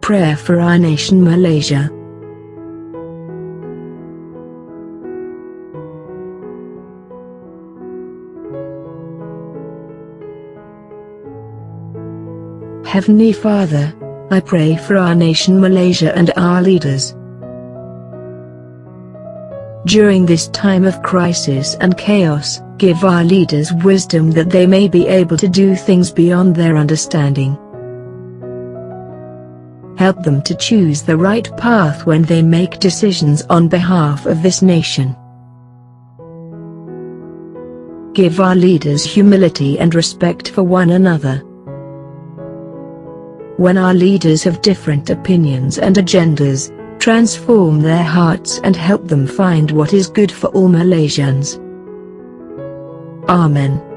prayer for our nation Malaysia. Heavenly Father, I pray for our nation Malaysia and our leaders. During this time of crisis and chaos, give our leaders wisdom that they may be able to do things beyond their understanding. Help them to choose the right path when they make decisions on behalf of this nation. Give our leaders humility and respect for one another. When our leaders have different opinions and agendas, transform their hearts and help them find what is good for all Malaysians. Amen.